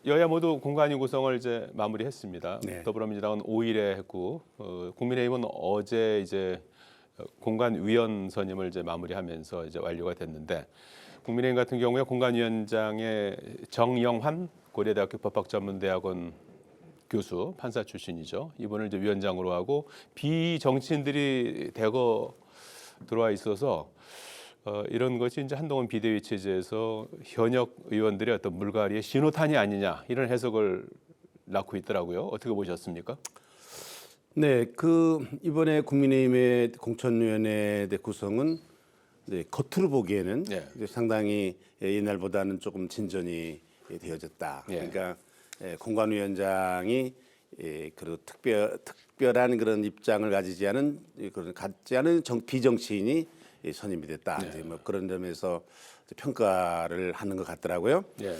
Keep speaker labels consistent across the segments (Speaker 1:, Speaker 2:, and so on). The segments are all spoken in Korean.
Speaker 1: 여야 모두 공관위 구성을 이제 마무리했습니다.
Speaker 2: 네.
Speaker 1: 더불어민주당은 5일에 했고 국민의힘은 어제 이제 공관위원 선임을 이제 마무리하면서 이제 완료가 됐는데 국민의힘 같은 경우에 공관위원장의 정영환 고려대학교 법학전문대학원 교수 판사 출신이죠. 이분을 이제 위원장으로 하고 비정치인들이 대거 들어와 있어서 이런 것이 이제 한동훈 비대위 체제에서 현역 의원들의 어떤 물갈이의 신호탄이 아니냐 이런 해석을 낳고 있더라고요. 어떻게 보셨습니까?
Speaker 2: 네, 이번에 국민의힘의 공천위원회 구성은 이제 겉으로 보기에는
Speaker 1: 네.
Speaker 2: 이제 상당히 옛날보다는 조금 진전이 되어졌다.
Speaker 1: 네.
Speaker 2: 그러니까 공관위원장이 그리고 특별한 그런 입장을 가지지 않은 비정치인이 선임이 됐다.
Speaker 1: 네.
Speaker 2: 이제 뭐 그런 점에서 평가를 하는 것 같더라고요.
Speaker 1: 예.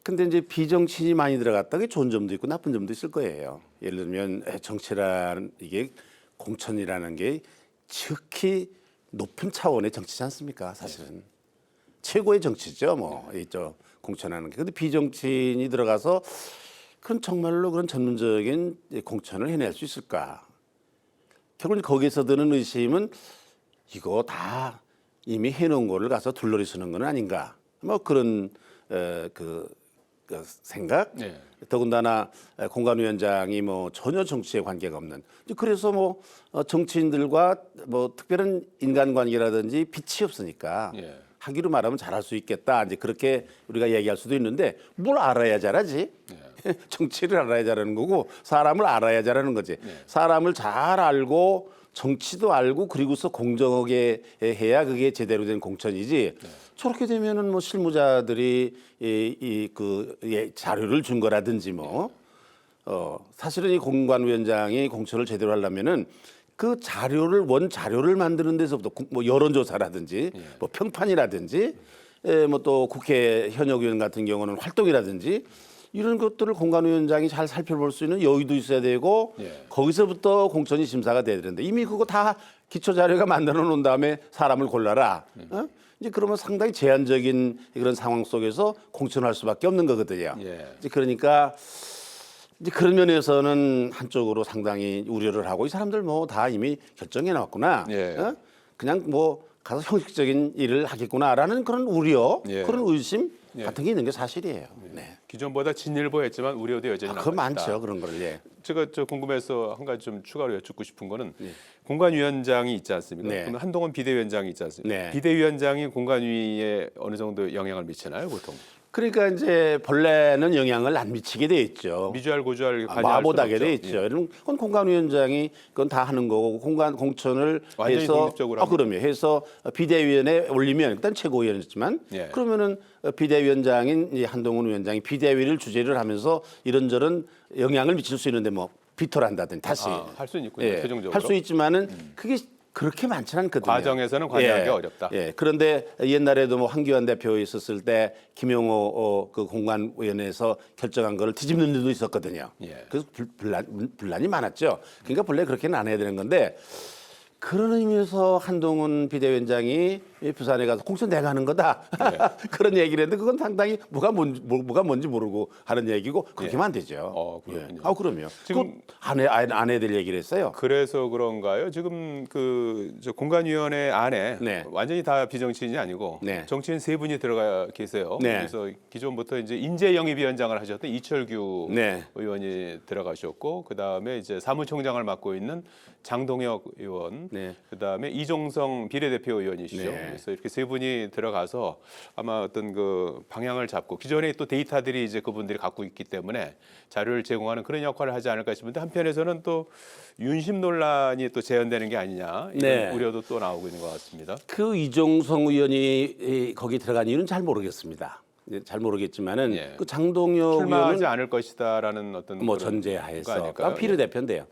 Speaker 2: 근데 이제 비정치인이 많이 들어갔다. 그게 좋은 점도 있고 나쁜 점도 있을 거예요. 예를 들면 정치라는 이게 공천이라는 게 지극히 높은 차원의 정치지 않습니까? 사실은 최고의 정치죠. 뭐 이저 공천하는 게. 근데 비정치인이 들어가서 그런 정말로 그런 전문적인 공천을 해낼 수 있을까? 결국 거기서 드는 의심은 이거 다 이미 해놓은 거를 가서 둘러리 쓰는 건 아닌가? 뭐 그런 그 생각.
Speaker 1: 네.
Speaker 2: 더군다나 공관위원장이 뭐 전혀 정치에 관계가 없는. 그래서 뭐 정치인들과 뭐 특별한 인간관계라든지 빛이 없으니까
Speaker 1: 예.
Speaker 2: 하기로 말하면 잘할 수 있겠다. 이제 그렇게 우리가 얘기할 수도 있는데 뭘 알아야 잘하지? 정치를 알아야 잘하는 거고 사람을 알아야 잘하는 거지. 사람을 잘 알고 정치도 알고 그리고서 공정하게 해야 그게 제대로 된 공천이지. 저렇게 되면은 뭐 실무자들이 자료를 준 거라든지 뭐 사실은 이 공관위원장이 공천을 제대로 하려면은 그 원 자료를 만드는 데서부터 뭐 여론조사라든지 뭐 평판이라든지 뭐 또 국회 현역 의원 같은 경우는 활동이라든지 이런 것들을 공관위원장이 잘 살펴볼 수 있는 여유도 있어야 되고 거기서부터 공천이 심사가 돼야 되는데 이미 그거 다 기초 자료가 만들어 놓은 다음에 사람을 골라라. 이제 그러면 상당히 제한적인 그런 상황 속에서 공천할 수밖에 없는 거거든요. 이제 그러니까 이제 그런 면에서는 한쪽으로 상당히 우려를 하고 이 사람들 뭐 다 이미 결정해 놨구나. 그냥 뭐 가서 형식적인 일을 하겠구나라는 그런 우려, 그런 의심 같은 게 있는 게 사실이에요. 네.
Speaker 1: 기존보다 진일보했지만 우려도 여전히
Speaker 2: 그거
Speaker 1: 남아있다.
Speaker 2: 많죠 그런 걸. 예.
Speaker 1: 제가 궁금해서 한 가지 좀 추가로 여쭙고 싶은 거는 공관위원장이 있지 않습니까?
Speaker 2: 네.
Speaker 1: 그러면 한동훈 비대위원장이 있지 않습니까?
Speaker 2: 네.
Speaker 1: 비대위원장이 공관위에 어느 정도 영향을 미치나요, 보통?
Speaker 2: 그러니까 이제 본래는 영향을 안 미치게 돼 있죠.
Speaker 1: 미주알 고주알 관여할
Speaker 2: 마보다게
Speaker 1: 수는
Speaker 2: 돼
Speaker 1: 없죠.
Speaker 2: 있죠. 이런 건 공관위원장이 그건 다 하는 거고 공천을
Speaker 1: 완전히
Speaker 2: 해서
Speaker 1: 독립적으로
Speaker 2: 그럼요. 해서 비대위원회에 올리면 일단 최고위원이었지만 그러면은 비대위원장인 이 한동훈 위원장이 비대위를 주재를 하면서 이런저런 영향을 미칠 수 있는데 뭐 비토를 한다든지 다시
Speaker 1: 할 수는 있군요. 최종적으로.
Speaker 2: 할 수 있지만은 그게 그렇게 많지는 않거든요.
Speaker 1: 과정에서는 관여하기 어렵다.
Speaker 2: 그런데 옛날에도 뭐 황교안 대표 있었을 때 김용호 그 공관위원회에서 결정한 거를 뒤집는 일도 있었거든요. 그래서 분란이 많았죠. 그러니까 본래 그렇게는 안 해야 되는 건데 그런 의미에서 한동훈 비대위원장이 부산에 가서 공천 내가 하는 거다 그런 얘기를 했는데 그건 상당히 뭐가 뭔지 모르고 하는 얘기고 그렇게만 안 되죠.
Speaker 1: 그렇군요.
Speaker 2: 그럼요.
Speaker 1: 지금
Speaker 2: 안 해야 될 얘기를 했어요.
Speaker 1: 그래서 그런가요? 지금 저 공관위원회 안에 완전히 다 비정치인이 아니고 정치인 3분이 들어가 계세요. 그래서 기존부터 이제 인재영입위원장을 하셨던 이철규 의원이 들어가셨고 그 다음에 이제 사무총장을 맡고 있는 장동혁 의원, 그 다음에 이종성 비례대표 의원이시죠. 그래서 이렇게 3분이 들어가서 아마 어떤 그 방향을 잡고 기존에 또 데이터들이 이제 그분들이 갖고 있기 때문에 자료를 제공하는 그런 역할을 하지 않을까 싶은데 한편에서는 또 윤심 논란이 또 재현되는 게 아니냐 이런 우려도 또 나오고 있는 것 같습니다.
Speaker 2: 그 이종성 의원이 거기 들어간 이유는 잘 모르겠습니다. 잘 모르겠지만은 그 장동혁
Speaker 1: 출마하지
Speaker 2: 의원은
Speaker 1: 않을 것이다라는 어떤
Speaker 2: 뭐
Speaker 1: 그런
Speaker 2: 전제하에서 비례대표인데요.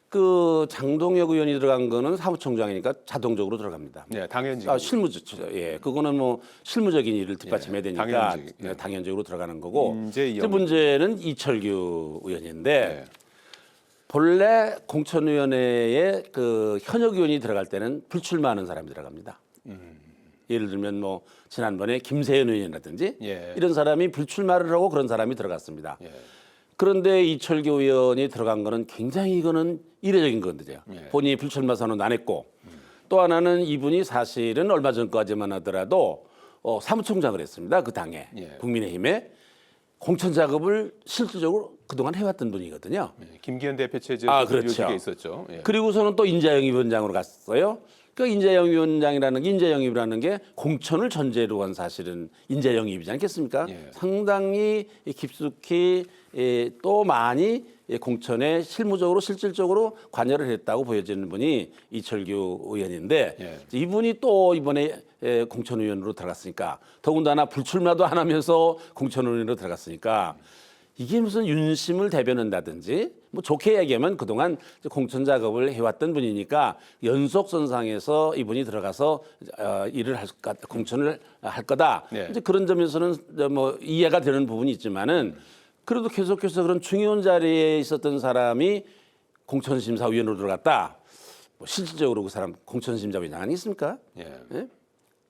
Speaker 1: 그
Speaker 2: 장동혁 의원이 들어간 거는 사무총장이니까 자동적으로 들어갑니다.
Speaker 1: 당연직.
Speaker 2: 실무적, 그거는 뭐 실무적인 일을 뒷받침해야 되니까 당연적으로 들어가는 거고. 그 문제는 이철규 의원인데 본래 공천위원회에 그 현역 의원이 들어갈 때는 불출마하는 사람이 들어갑니다. 예를 들면 뭐 지난번에 김세현 의원이라든지
Speaker 1: 예.
Speaker 2: 이런 사람이 불출마를 하고 그런 사람이 들어갔습니다.
Speaker 1: 예.
Speaker 2: 그런데 이철규 의원이 들어간 거는 굉장히 이거는 이례적인 건데요.
Speaker 1: 예.
Speaker 2: 본인이 불출마 선언 안 했고 또 하나는 이분이 사실은 얼마 전까지만 하더라도 사무총장을 했습니다. 그 당에
Speaker 1: 예.
Speaker 2: 국민의힘에 공천 작업을 실질적으로 그동안 해왔던 분이거든요.
Speaker 1: 예. 김기현 대표 체제
Speaker 2: 그렇죠.
Speaker 1: 요직에 있었죠. 예.
Speaker 2: 그리고서는 또 인재영입위원장으로 갔어요. 그 인재영입이라는 게 공천을 전제로 한 사실은 인재영입이지 않겠습니까?
Speaker 1: 예.
Speaker 2: 상당히 깊숙이 또 많이 공천에 실질적으로 관여를 했다고 보여지는 분이 이철규 의원인데
Speaker 1: 예.
Speaker 2: 이분이 또 이번에 공천위원으로 들어갔으니까 더군다나 불출마도 안 하면서 공천위원으로 들어갔으니까 이게 무슨 윤심을 대변한다든지 뭐 좋게 얘기하면 그동안 공천 작업을 해왔던 분이니까 연속선상에서 이분이 들어가서 일을 공천을 할 거다.
Speaker 1: 네.
Speaker 2: 이제 그런 점에서는 뭐 이해가 되는 부분이 있지만은 그래도 계속해서 그런 중요한 자리에 있었던 사람이 공천심사위원으로 들어갔다. 뭐 실질적으로 그 사람 공천심사위원 아니겠습니까?
Speaker 1: 예.
Speaker 2: 예?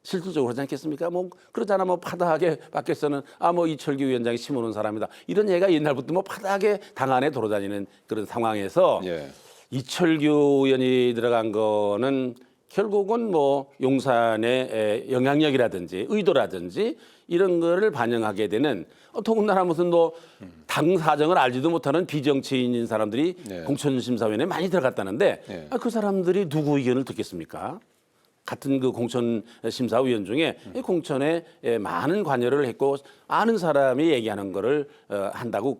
Speaker 2: 실질적으로 그러지 않겠습니까? 뭐 그러잖아. 뭐 파다하게 밖에서는 뭐 이철규 위원장이 심어놓은 사람이다. 이런 얘기가 옛날부터 뭐 파다하게 당 안에 돌아다니는 그런 상황에서
Speaker 1: 예.
Speaker 2: 이철규 의원이 들어간 거는 결국은 뭐 용산의 영향력이라든지 의도라든지 이런 거를 반영하게 되는 더군다나 무슨 뭐 당 사정을 알지도 못하는 비정치인인 사람들이
Speaker 1: 네.
Speaker 2: 공천심사위원회에 많이 들어갔다는데
Speaker 1: 네.
Speaker 2: 그 사람들이 누구 의견을 듣겠습니까? 같은 그 공천심사위원 중에 이 공천에 많은 관여를 했고 아는 사람이 얘기하는 거를 한다고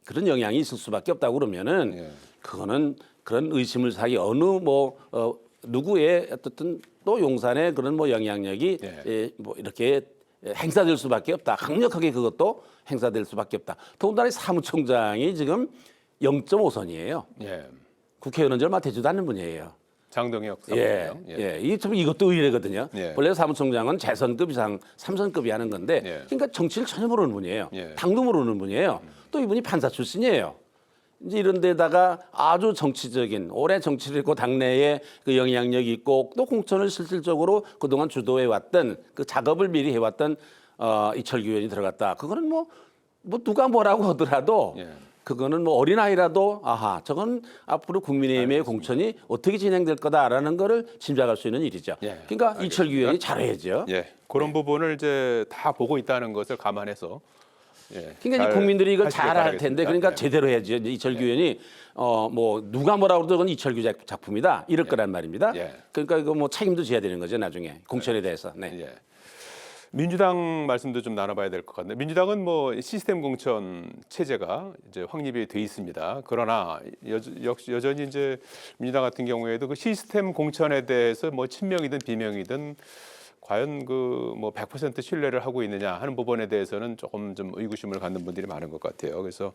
Speaker 2: 그런 영향이 있을 수밖에 없다고 그러면은
Speaker 1: 예.
Speaker 2: 그거는 그런 의심을 사기 어느 누구의 어쨌든 또 용산의 그런 뭐 영향력이
Speaker 1: 예.
Speaker 2: 뭐 이렇게 행사될 수밖에 없다. 강력하게 그것도 행사될 수밖에 없다. 더군다나 사무총장이 지금 0.5선이에요.
Speaker 1: 예.
Speaker 2: 국회의원 얼마 되지도 않는 분이에요.
Speaker 1: 장동혁
Speaker 2: 예,
Speaker 1: 사무총장.
Speaker 2: 예. 이것도 의례거든요.
Speaker 1: 예.
Speaker 2: 원래 사무총장은 재선급 이상 3선급이 하는 건데,
Speaker 1: 예.
Speaker 2: 그러니까 정치를 전혀 모르는 분이에요.
Speaker 1: 예.
Speaker 2: 당도 모르는 분이에요. 또 이분이 판사 출신이에요. 이제 이런 데다가 아주 정치적인 오래 정치를 했고 당내에 그 영향력이 있고 또 공천을 실질적으로 그동안 주도해 왔던 그 작업을 미리 해왔던 이철규 의원이 들어갔다. 그거는 뭐 누가 뭐라고 하더라도
Speaker 1: 예.
Speaker 2: 그거는 뭐 어린아이라도 저건 앞으로 국민의힘의 공천이 어떻게 진행될 거다라는 거를 짐작할 수 있는 일이죠.
Speaker 1: 예,
Speaker 2: 그러니까
Speaker 1: 알겠습니다.
Speaker 2: 이철규 의원이 잘해야죠.
Speaker 1: 예. 그런 부분을 이제 다 보고 있다는 것을 감안해서
Speaker 2: 그러니까 이제 국민들이 이걸
Speaker 1: 하시길
Speaker 2: 잘 할 텐데
Speaker 1: 바라겠습니다.
Speaker 2: 그러니까
Speaker 1: 예.
Speaker 2: 제대로 해야죠. 이제 이철규 의원이 뭐 누가 뭐라고 해도 그건 이철규 작품이다 이럴 거란 말입니다.
Speaker 1: 예.
Speaker 2: 그러니까 이거 뭐 책임도 져야 되는 거죠 나중에 공천에 대해서. 네.
Speaker 1: 예. 민주당 말씀도 좀 나눠봐야 될 것 같네요. 민주당은 뭐 시스템 공천 체제가 이제 확립이 돼 있습니다. 그러나 여전히 이제 민주당 같은 경우에도 그 시스템 공천에 대해서 뭐 친명이든 비명이든 과연 그 뭐 100% 신뢰를 하고 있느냐 하는 부분에 대해서는 조금 좀 의구심을 갖는 분들이 많은 것 같아요. 그래서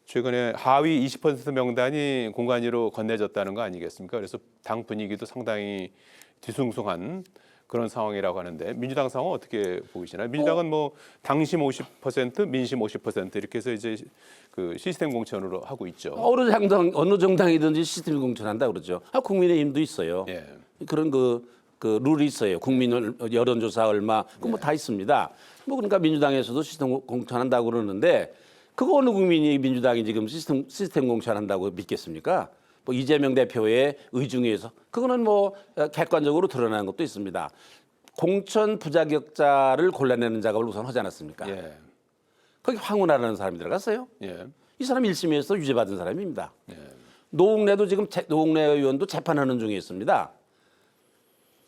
Speaker 1: 최근에 하위 20% 명단이 공관위로 건네졌다는 거 아니겠습니까? 그래서 당 분위기도 상당히 뒤숭숭한 그런 상황이라고 하는데 민주당 상황 어떻게 보시나요? 민주당은 뭐 당심 50%, 민심 50% 이렇게 해서 이제 그 시스템 공천으로 하고 있죠.
Speaker 2: 어느 정당이든지 시스템 공천한다 그러죠. 국민의힘도 있어요.
Speaker 1: 예.
Speaker 2: 그런 그 룰이 있어요. 국민 여론조사 얼마 그거 뭐 다 있습니다. 뭐 그러니까 민주당에서도 시스템 공천한다고 그러는데 그거 어느 국민이 민주당이 지금 시스템 공천한다고 믿겠습니까? 뭐 이재명 대표의 의중에서 그거는 뭐 객관적으로 드러나는 것도 있습니다. 공천 부자격자를 골라내는 작업을 우선 하지 않았습니까?
Speaker 1: 예.
Speaker 2: 거기 황운하라는 사람이 들어갔어요.
Speaker 1: 예.
Speaker 2: 이 사람 1심에서 유죄받은 사람입니다.
Speaker 1: 예.
Speaker 2: 노웅래도 지금 노웅래 의원도 재판하는 중에 있습니다.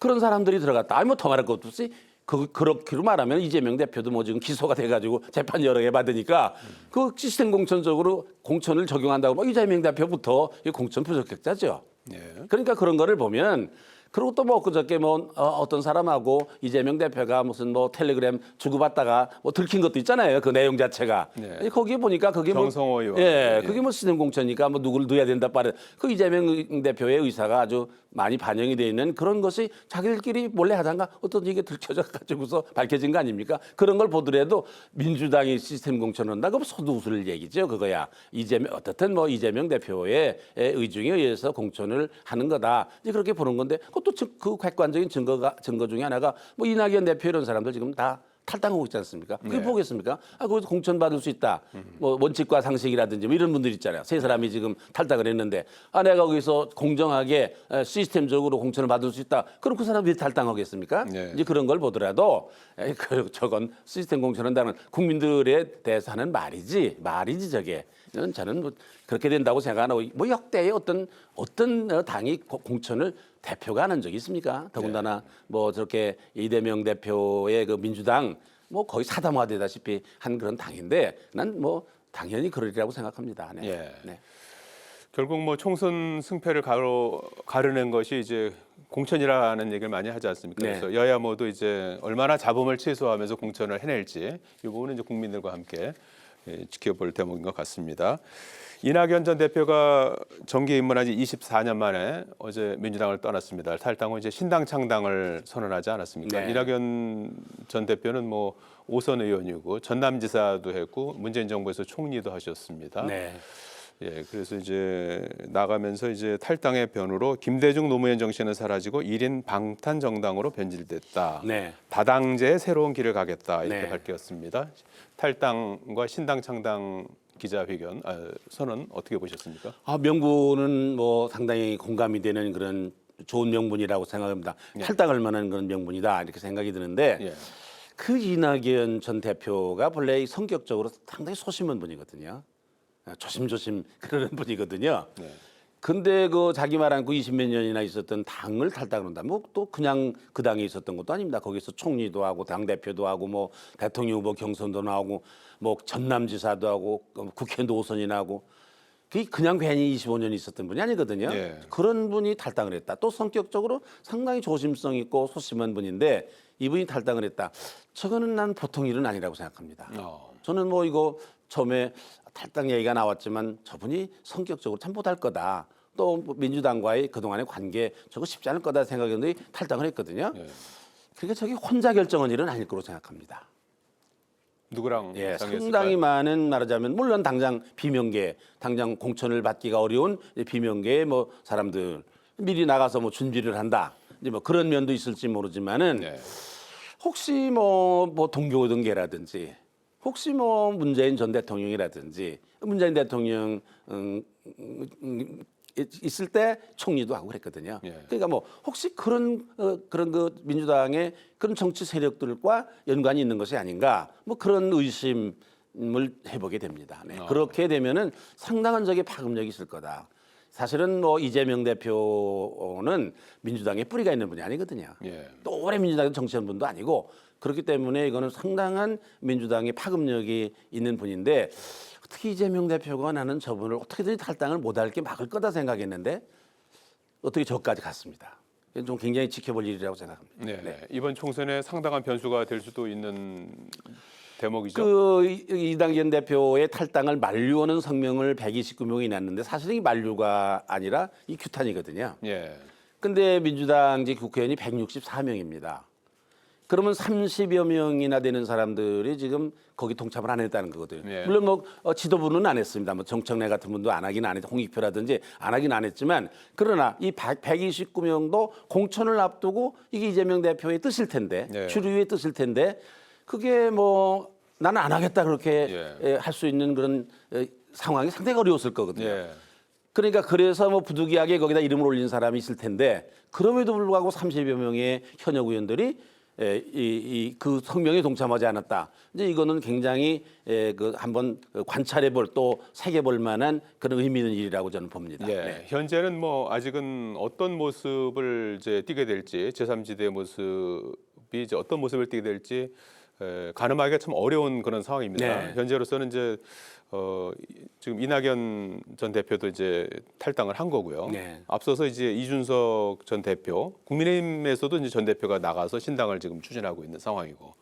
Speaker 2: 그런 사람들이 들어갔다. 뭐 더 말할 것도 없이 그렇게로 말하면 이재명 대표도 뭐 지금 기소가 돼가지고 재판 여러 개 받으니까 그 시스템 공천적으로 공천을 적용한다고 뭐 이재명 대표부터 공천 부적격자죠.
Speaker 1: 예.
Speaker 2: 그러니까 그런 거를 보면 그리고 또 뭐 그저께 뭐 어떤 사람하고 이재명 대표가 무슨 뭐 텔레그램 주고받다가 뭐 들킨 것도 있잖아요. 그 내용 자체가.
Speaker 1: 네.
Speaker 2: 거기에 보니까 그게
Speaker 1: 정성호 의원.
Speaker 2: 그게 뭐 시스템 공천이니까 뭐 누구를 넣어야 된다 빠른 그 이재명 대표의 의사가 아주 많이 반영이 돼 있는 그런 것이 자기들끼리 몰래 하다가 어떤 이게 들켜져 가지고서 밝혀진 거 아닙니까? 그런 걸 보더라도 민주당이 시스템 공천한다 그럼 소두술 얘기죠. 그거야. 이재명 어떻든 뭐 이재명 대표의 의중에 의해서 공천을 하는 거다. 이제 그렇게 보는 건데 그것도 그 객관적인 증거 중에 하나가 뭐 이낙연 대표 이런 사람들 지금 다 탈당하고 있지 않습니까? 그게 보겠습니까? 거기서 공천 받을 수 있다. 뭐 원칙과 상식이라든지 뭐 이런 분들 있잖아요. 세 사람이 지금 탈당을 했는데 내가 거기서 공정하게 시스템적으로 공천을 받을 수 있다. 그럼 그 사람이 왜 탈당하겠습니까?
Speaker 1: 네.
Speaker 2: 이제 그런 걸 보더라도 저건 시스템 공천한다는 국민들에 대해서 하는 말이지 저게. 저는 뭐 그렇게 된다고 생각하고 뭐 역대의 어떤 당이 공천을 대표가 하는 적이 있습니까? 더군다나 뭐 저렇게 이재명 대표의 그 민주당 뭐 거의 사담화되다시피 한 그런 당인데 난 뭐 당연히 그러리라고 생각합니다. 네.
Speaker 1: 예.
Speaker 2: 네.
Speaker 1: 결국 뭐 총선 승패를 가르는 것이 이제 공천이라는 얘기를 많이 하지 않습니까?
Speaker 2: 네.
Speaker 1: 그래서 여야 모두 이제 얼마나 잡음을 최소화하면서 공천을 해낼지 이 부분은 이제 국민들과 함께 지켜볼 대목인 것 같습니다. 이낙연 전 대표가 정계에 입문한 지 24년 만에 어제 민주당을 떠났습니다. 탈당 후 이제 신당 창당을 선언하지 않았습니까?
Speaker 2: 네.
Speaker 1: 이낙연 전 대표는 뭐 5선 의원이고 전남지사도 했고 문재인 정부에서 총리도 하셨습니다.
Speaker 2: 네.
Speaker 1: 예, 그래서 이제 나가면서 이제 탈당의 변으로 김대중 노무현 정신은 사라지고 1인 방탄 정당으로 변질됐다.
Speaker 2: 네.
Speaker 1: 다당제의 새로운 길을 가겠다 이렇게
Speaker 2: 네.
Speaker 1: 밝혔습니다. 탈당과 신당 창당 기자회견 선언 어떻게 보셨습니까?
Speaker 2: 명분은 뭐 상당히 공감이 되는 그런 좋은 명분이라고 생각합니다. 탈당할 만한 그런 명분이다 이렇게 생각이 드는데
Speaker 1: 예.
Speaker 2: 그 이낙연 전 대표가 본래 성격적으로 상당히 소심한 분이거든요. 조심조심 그러는 분이거든요.
Speaker 1: 네.
Speaker 2: 근데 그 자기 말한 그 20몇 년이나 있었던 당을 탈당을 한다. 뭐 또 그냥 그 당에 있었던 것도 아닙니다. 거기서 총리도 하고 당 대표도 하고 뭐 대통령 후보 경선도 나오고 뭐 전남지사도 하고 국회의원도 5선이나 하고 그게 그냥 괜히 25년 있었던 분이 아니거든요.
Speaker 1: 예.
Speaker 2: 그런 분이 탈당을 했다. 또 성격적으로 상당히 조심성 있고 소심한 분인데 이분이 탈당을 했다. 저거는 난 보통 일은 아니라고 생각합니다. 저는 뭐 이거 처음에 탈당 얘기가 나왔지만 저분이 성격적으로 참 못할 거다. 또 민주당과의 그동안의 관계 저거 쉽지 않을 거다 생각했는데 탈당을 했거든요.
Speaker 1: 예.
Speaker 2: 그러니까 저게 혼자 결정한 일은 아닐 거로 생각합니다.
Speaker 1: 누구랑 상의했을까요?
Speaker 2: 상당히 많은 말하자면 물론 당장 비명계, 당장 공천을 받기가 어려운 비명계의 뭐 사람들 미리 나가서 뭐 준비를 한다. 이제 뭐 그런 면도 있을지 모르지만은
Speaker 1: 네.
Speaker 2: 혹시 뭐 동교동계라든지 혹시 뭐 문재인 전 대통령이라든지 문재인 대통령 있을 때 총리도 하고 그랬거든요.
Speaker 1: 예.
Speaker 2: 그러니까 뭐 혹시 그런 그 민주당의 그런 정치 세력들과 연관이 있는 것이 아닌가 뭐 그런 의심을 해보게 됩니다. 네. 그렇게 되면은 상당한 적의 파급력이 있을 거다. 사실은 뭐 이재명 대표는 민주당에 뿌리가 있는 분이 아니거든요.
Speaker 1: 예.
Speaker 2: 또 오래 민주당에 정치한 분도 아니고 그렇기 때문에 이거는 상당한 민주당의 파급력이 있는 분인데 어떻게 이재명 대표가 나는 저분을 어떻게든지 탈당을 못할 게 막을 거다 생각했는데 어떻게 저까지 갔습니다. 좀 굉장히 지켜볼 일이라고 생각합니다.
Speaker 1: 네. 이번 총선에 상당한 변수가 될 수도 있는 대목이죠.
Speaker 2: 그 이낙연 대표의 탈당을 만류하는 성명을 129명이 냈는데 사실은 이 만류가 아니라 이 규탄이거든요.
Speaker 1: 예.
Speaker 2: 근데 민주당직 국회의원이 164명입니다. 그러면 30여 명이나 되는 사람들이 지금 거기 동참을 안 했다는 거거든요.
Speaker 1: 예.
Speaker 2: 물론 뭐 지도부는 안 했습니다. 뭐 정청래 같은 분도 안 하긴 안 했고 홍익표라든지 안 하긴 안 했지만 그러나 이 129명도 공천을 앞두고 이게 이재명 대표의 뜻일 텐데
Speaker 1: 예.
Speaker 2: 주류의 뜻일 텐데 그게 뭐 나는 안 하겠다 그렇게 할 수 있는 그런 상황이 상당히 어려웠을 거거든요.
Speaker 1: 예.
Speaker 2: 그러니까 그래서 뭐 부득이하게 거기다 이름을 올린 사람이 있을 텐데 그럼에도 불구하고 30여 명의 현역 의원들이 그 성명에 동참하지 않았다. 이제 이거는 굉장히 그 한번 관찰해볼 또 새겨볼 만한 그런 의미 있는 일이라고 저는 봅니다.
Speaker 1: 예.
Speaker 2: 네.
Speaker 1: 현재는 뭐 아직은 어떤 모습을 이제 띠게 될지 제3지대 모습이 이제 어떤 모습을 띠게 될지 가늠하기가 참 어려운 그런 상황입니다.
Speaker 2: 네.
Speaker 1: 현재로서는 이제 지금 이낙연 전 대표도 이제 탈당을 한 거고요.
Speaker 2: 네.
Speaker 1: 앞서서 이제 이준석 전 대표, 국민의힘에서도 이제 전 대표가 나가서 신당을 지금 추진하고 있는 상황이고,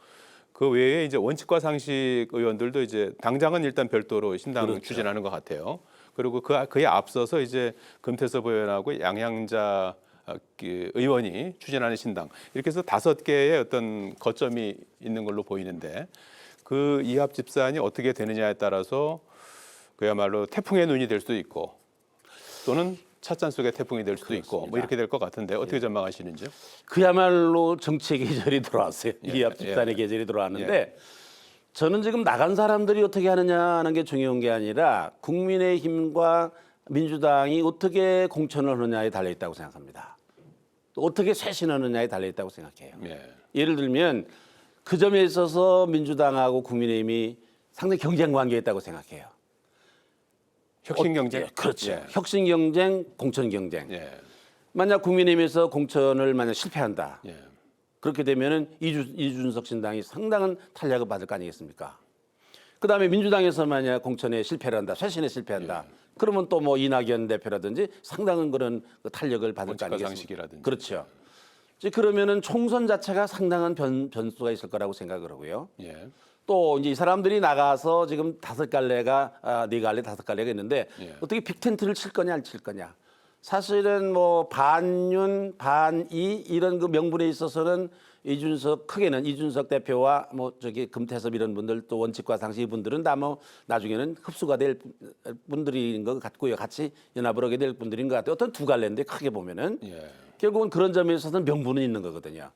Speaker 1: 그 외에 이제 원칙과 상식 의원들도 이제 당장은 일단 별도로 신당
Speaker 2: 그렇죠.
Speaker 1: 추진하는 것 같아요. 그리고 그에 앞서서 이제 금태섭 의원하고 양양자 의원이 추진하는 신당 이렇게 해서 5개의 어떤 거점이 있는 걸로 보이는데 그 이합 집산이 어떻게 되느냐에 따라서 그야말로 태풍의 눈이 될 수도 있고 또는 찻잔 속의 태풍이 될 수도
Speaker 2: 그렇습니다.
Speaker 1: 있고 뭐 이렇게 될 것 같은데 어떻게 전망하시는지요?
Speaker 2: 그야말로 정치의 계절이 들어왔어요. 이합 집단의 계절이 들어왔는데 저는 지금 나간 사람들이 어떻게 하느냐 하는 게 중요한 게 아니라 국민의힘과 민주당이 어떻게 공천을 하느냐에 달려 있다고 생각합니다. 또 어떻게 쇄신하느냐에 달려 있다고 생각해요. 예를 들면 그 점에 있어서 민주당하고 국민의힘이 상당히 경쟁 관계에 있다고 생각해요.
Speaker 1: 혁신 경쟁?
Speaker 2: 그렇죠. 혁신 경쟁, 공천 경쟁. 만약 국민의힘에서 공천을 만약 실패한다. 그렇게 되면은 이준석 신당이 상당한 탄력을 받을 거 아니겠습니까? 그다음에 민주당에서 만약 공천에 실패를 한다, 쇄신에 실패한다. 그러면 또 뭐 이낙연 대표라든지 상당한 그런 탄력을 받을 거 아니겠습니까? 그렇죠. 이제 그러면은 총선 자체가 상당한 변수가 있을 거라고 생각을 하고요. 또 이제 이 사람들이 나가서 지금 5갈래가 4갈래, 5갈래가 있는데 어떻게 빅텐트를 칠 거냐 안 칠 거냐. 사실은 뭐 반윤, 반이 이런 그 명분에 있어서는 크게는 이준석 대표와 뭐 저기 금태섭 이런 분들 또 원칙과 상식 분들은 다 뭐 나중에는 흡수가 될 분들인 것 같고요. 같이 연합을 하게 될 분들인 것 같아요. 어떤 2갈래인데 크게 보면은 결국은 그런 점에 있어서는 명분은 있는 거거든요.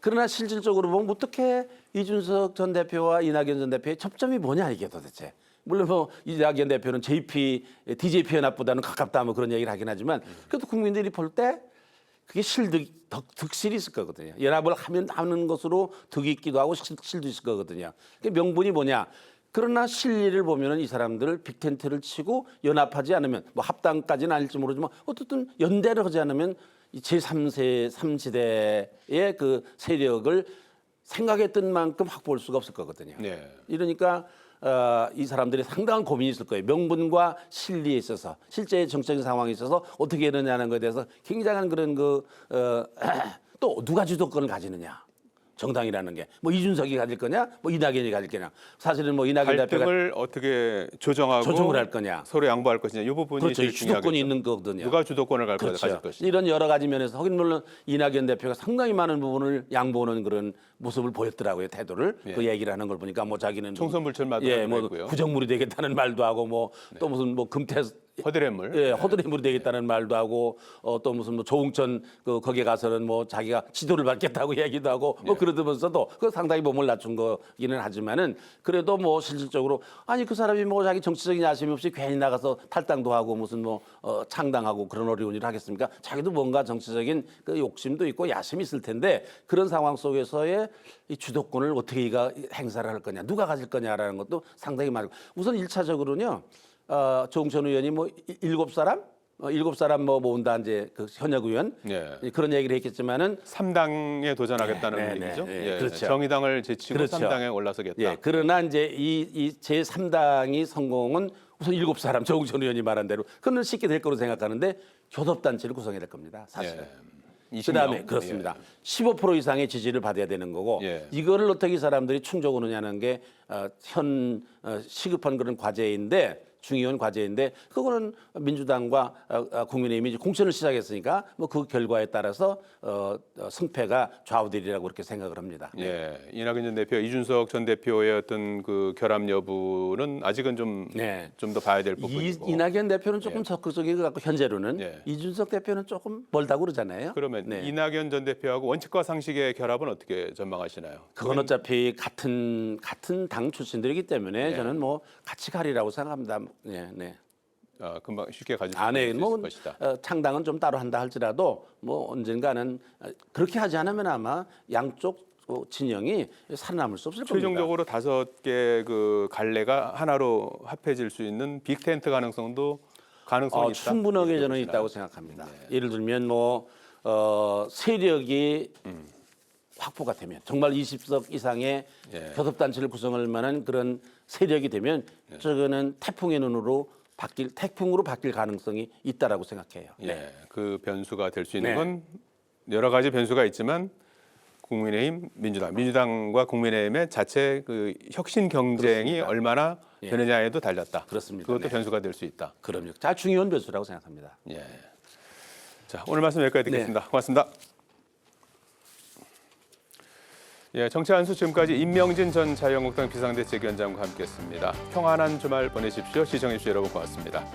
Speaker 2: 그러나 실질적으로 보면 어떻게 이준석 전 대표와 이낙연 전 대표의 접점이 뭐냐 이게 도대체. 물론 뭐 이낙연 대표는 DJP 연합보다는 가깝다 뭐 그런 얘기를 하긴 하지만 그래도 국민들이 볼 때 그게 득실이 있을 거거든요. 연합을 하는 것으로 득이 있기도 하고 실도 있을 거거든요. 그 명분이 뭐냐. 그러나 실리를 보면은 이 사람들을 빅텐트를 치고 연합하지 않으면 뭐 합당까지는 아닐지 모르지만 어쨌든 연대를 하지 않으면 이 제3지대의 그 세력을 생각했던 만큼 확보할 수가 없을 거거든요. 이러니까 이 사람들이 상당한 고민이 있을 거예요. 명분과 실리에 있어서 실제 정치적인 상황에 있어서 어떻게 해야 되느냐는 것에 대해서 굉장한 그런 또 누가 주도권을 가지느냐. 정당이라는 게 뭐 이준석이 가질 거냐, 뭐 이낙연이 가질 거냐. 사실은 뭐 이낙연 대표가
Speaker 1: 갈등을 어떻게 조정을
Speaker 2: 할 거냐,
Speaker 1: 서로 양보할 것이냐. 이 부분이
Speaker 2: 그렇죠.
Speaker 1: 제일 중요하겠죠.
Speaker 2: 주도권이 있는 거거든요.
Speaker 1: 누가 주도권을 가질 것이냐.
Speaker 2: 이런 여러 가지 면에서 하긴 물론 이낙연 대표가 상당히 많은 부분을 양보하는 그런 모습을 보였더라고요. 태도를 그 얘기를 하는 걸 보니까 뭐 자기는
Speaker 1: 총선 불출마도
Speaker 2: 뭐
Speaker 1: 했고요.
Speaker 2: 구정물이 되겠다는 말도 하고 뭐 또 무슨 뭐
Speaker 1: 허드렛물.
Speaker 2: 허드렛물이 되겠다는 말도 하고 또 무슨 뭐 조응천 거기에 가서는 뭐 자기가 지도를 받겠다고 얘기도 하고 뭐 그러면서도 그 상당히 몸을 낮춘 거기는 하지만은 그래도 뭐 실질적으로 아니 그 사람이 뭐 자기 정치적인 야심이 없이 괜히 나가서 탈당도 하고 무슨 뭐 창당하고 그런 어려운 일을 하겠습니까? 자기도 뭔가 정치적인 그 욕심도 있고 야심이 있을 텐데 그런 상황 속에서의 이 주도권을 어떻게 행사를 할 거냐, 누가 가질 거냐라는 것도 상당히 많고 우선 1차적으로는요. 조응천 의원이 뭐 7사람? 7사람 뭐 모은다 이제 그 현역 의원 그런 얘기를 했겠지만은
Speaker 1: 3당에 도전하겠다는 얘기죠.
Speaker 2: 그렇죠.
Speaker 1: 정의당을 제치고
Speaker 2: 그렇죠.
Speaker 1: 3당에 올라서겠다.
Speaker 2: 그러나 이제 이 제3당이 성공은 우선 7사람 조응천 의원이 말한 대로 그는 쉽게 될 거로 생각하는데 교섭단체를 구성해야 될 겁니다. 사실은. 그다음에 그렇습니다. 15% 이상의 지지를 받아야 되는 거고 이거를 어떻게 사람들이 충족하느냐는 게 현 시급한 그런 과제인데 중요한 과제인데 그거는 민주당과 국민의힘이 공천을 시작했으니까 뭐 그 결과에 따라서 승패가 좌우되리라고 그렇게 생각을 합니다.
Speaker 1: 이낙연 전 대표, 이준석 전 대표의 어떤 그 결합 여부는 아직은 좀 더 봐야 될 부분이고.
Speaker 2: 이낙연 대표는 조금 적극적인 것 같고 현재로는 이준석 대표는 조금 멀다고 그러잖아요.
Speaker 1: 그러면 이낙연 전 대표하고 원칙과 상식의 결합은 어떻게 전망하시나요?
Speaker 2: 그건 어차피 같은 당 출신들이기 때문에 저는 뭐 같이 가리라고 생각합니다.
Speaker 1: 금방 쉽게 가질 수
Speaker 2: 안에 뭐
Speaker 1: 있을 것이다.
Speaker 2: 창당은 좀 따로 한다 할지라도 뭐 언젠가는 그렇게 하지 않으면 아마 양쪽 진영이 살아남을 수 없을 겁니다.
Speaker 1: 최종적으로 5개 그 갈래가 하나로 합해질 수 있는 빅텐트 가능성이 있다.
Speaker 2: 충분하게 저는 있다고 생각합니다. 예를 들면 뭐 세력이 확보가 되면 정말 20석 이상의 교섭단체를 구성할 만한 그런 세력이 되면 저거는 태풍으로 바뀔 가능성이 있다라고 생각해요.
Speaker 1: 그 변수가 될 수 있는 건 여러 가지 변수가 있지만 국민의힘, 민주당과 국민의힘의 자체 그 혁신 경쟁이 얼마나 되느냐에도 달렸다.
Speaker 2: 그렇습니다.
Speaker 1: 그것도 변수가 될 수 있다.
Speaker 2: 그럼요. 자 중요한 변수라고 생각합니다.
Speaker 1: 자, 오늘 말씀 여기까지 듣겠습니다. 고맙습니다. 예, 정치 한수 지금까지 임명진 전 자유한국당 비상대책위원장과 함께했습니다. 평안한 주말 보내십시오. 시청해주신 여러분 고맙습니다.